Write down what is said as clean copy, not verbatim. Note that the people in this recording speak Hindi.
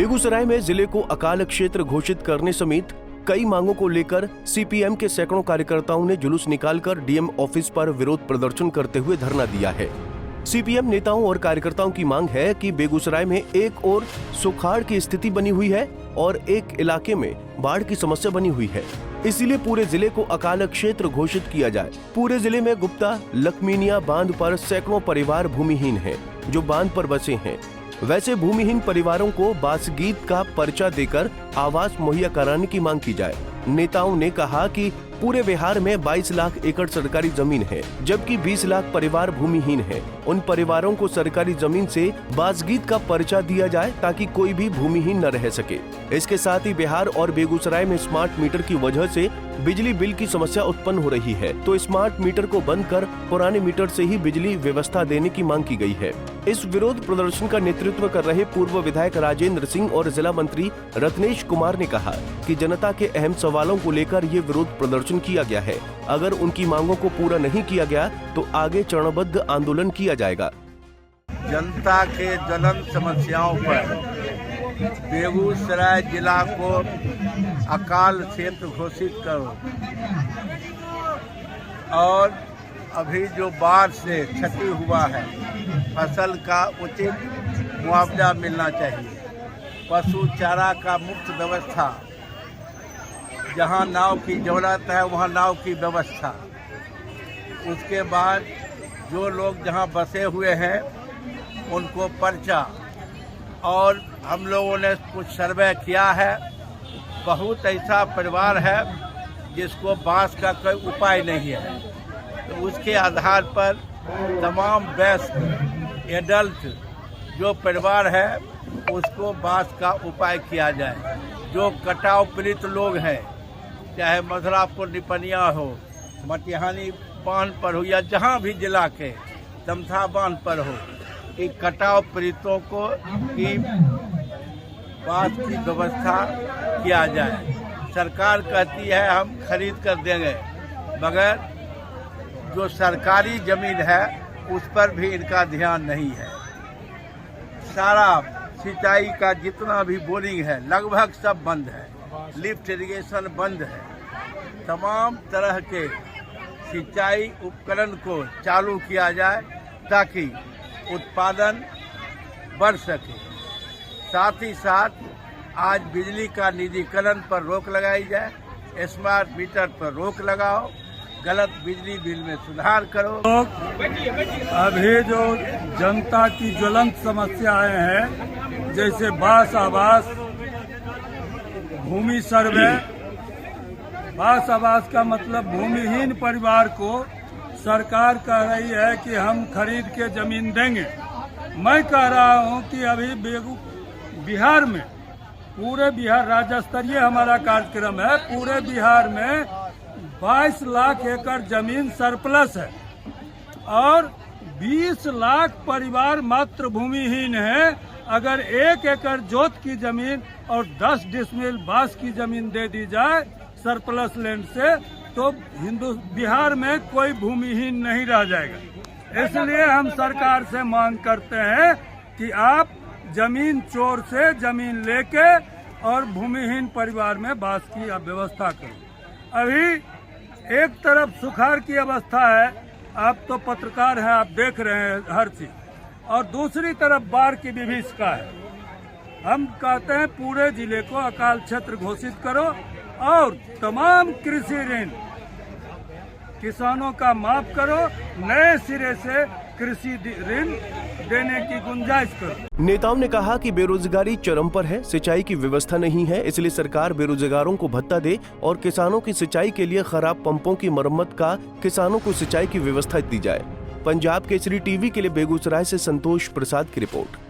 बेगूसराय में जिले को अकाल क्षेत्र घोषित करने समेत कई मांगों को लेकर सीपीएम के सैकड़ों कार्यकर्ताओं ने जुलूस निकालकर डीएम ऑफिस पर विरोध प्रदर्शन करते हुए धरना दिया है। सीपीएम नेताओं और कार्यकर्ताओं की मांग है कि बेगूसराय में एक ओर सुखाड़ की स्थिति बनी हुई है और एक इलाके में बाढ़ की समस्या बनी हुई है, इसीलिए पूरे जिले को अकाल क्षेत्र घोषित किया जाए। पूरे जिले में गुप्ता लखमीनिया बांध पर सैकड़ों परिवार भूमिहीन हैं, जो बांध पर बसे हैं। वैसे भूमिहीन परिवारों को बासगीत का पर्चा देकर आवास मुहैया कराने की मांग की जाए। नेताओं ने कहा कि पूरे बिहार में 22 लाख एकड़ सरकारी जमीन है, जबकि 20 लाख परिवार भूमिहीन हैं। उन परिवारों को सरकारी जमीन से बासगीत का पर्चा दिया जाए ताकि कोई भी भूमिहीन न रह सके। इसके साथ ही बिहार और बेगूसराय में स्मार्ट मीटर की वजह से बिजली बिल की समस्या उत्पन्न हो रही है, तो स्मार्ट मीटर को बंद कर पुराने मीटर से ही बिजली व्यवस्था देने की मांग की गई है। इस विरोध प्रदर्शन का नेतृत्व कर रहे पूर्व विधायक राजेंद्र सिंह और जिला मंत्री रत्नेश कुमार ने कहा कि जनता के अहम सवालों को लेकर ये विरोध प्रदर्शन किया गया है। अगर उनकी मांगों को पूरा नहीं किया गया तो आगे चरणबद्ध आंदोलन किया जाएगा। जनता के ज्वलंत समस्याओं पर बेगूसराय जिला को अकाल क्षेत्र घोषित करो और अभी जो बाढ़ से क्षति हुआ है फसल का उचित मुआवजा मिलना चाहिए। पशु चारा का मुफ्त व्यवस्था, जहां नाव की जरूरत है वहां नाव की व्यवस्था। उसके बाद जो लोग जहां बसे हुए हैं उनको पर्चा, और हम लोगों ने कुछ सर्वे किया है, बहुत ऐसा परिवार है जिसको बांस का कोई उपाय नहीं है, तो उसके आधार पर तमाम वयस्क एडल्ट जो परिवार है उसको बांस का उपाय किया जाए। जो कटाव पीड़ित लोग हैं, चाहे मधुरापुर निपनिया हो, मटिहानी बांध पर हो या जहां भी जिला के तमथा बांध पर हो, कि कटाव पीड़ितों को की बांस की व्यवस्था किया जाए। सरकार कहती है हम खरीद कर देंगे, मगर जो सरकारी जमीन है उस पर भी इनका ध्यान नहीं है। सारा सिंचाई का जितना भी बोरिंग है लगभग सब बंद है, लिफ्ट इरिगेशन बंद है। तमाम तरह के सिंचाई उपकरण को चालू किया जाए ताकि उत्पादन बढ़ सके। साथ ही साथ आज बिजली का निजीकरण पर रोक लगाई जाए, स्मार्ट मीटर पर रोक लगाओ, गलत बिजली बिल में सुधार करो। अभी जो जनता की ज्वलंत समस्याएं हैं, जैसे बास आवास, भूमि सर्वे। बास आवास का मतलब भूमिहीन परिवार को सरकार कह रही है कि हम खरीद के जमीन देंगे। मैं कह रहा हूं कि अभी बिहार में, पूरे बिहार राज्य स्तरीय हमारा कार्यक्रम है, पूरे बिहार में 22 लाख एकड़ जमीन सरप्लस है और 20 लाख परिवार मात्र भूमिहीन है। अगर 1 एकड़ जोत की जमीन और 10 डिसमिल बांस की जमीन दे दी जाए सरप्लस लैंड से, तो बिहार में कोई भूमिहीन नहीं रह जाएगा। इसलिए हम सरकार से मांग करते हैं कि आप जमीन चोर से जमीन लेके और भूमिहीन परिवार में बांस की व्यवस्था करो। अभी एक तरफ सुखाड़ की अवस्था है, आप तो पत्रकार हैं, आप देख रहे हैं हर चीज, और दूसरी तरफ बाढ़ की विभीषिका है। हम कहते हैं पूरे जिले को अकाल क्षेत्र घोषित करो और तमाम कृषि ऋण किसानों का माफ करो, नए सिरे से कृषि ऋण देने की गुंजाइश करो। नेताओं ने कहा कि बेरोजगारी चरम पर है, सिंचाई की व्यवस्था नहीं है, इसलिए सरकार बेरोजगारों को भत्ता दे और किसानों की सिंचाई के लिए खराब पंपों की मरम्मत का किसानों को सिंचाई की व्यवस्था दी जाए। पंजाब केसरी टीवी के लिए बेगूसराय से संतोष प्रसाद की रिपोर्ट।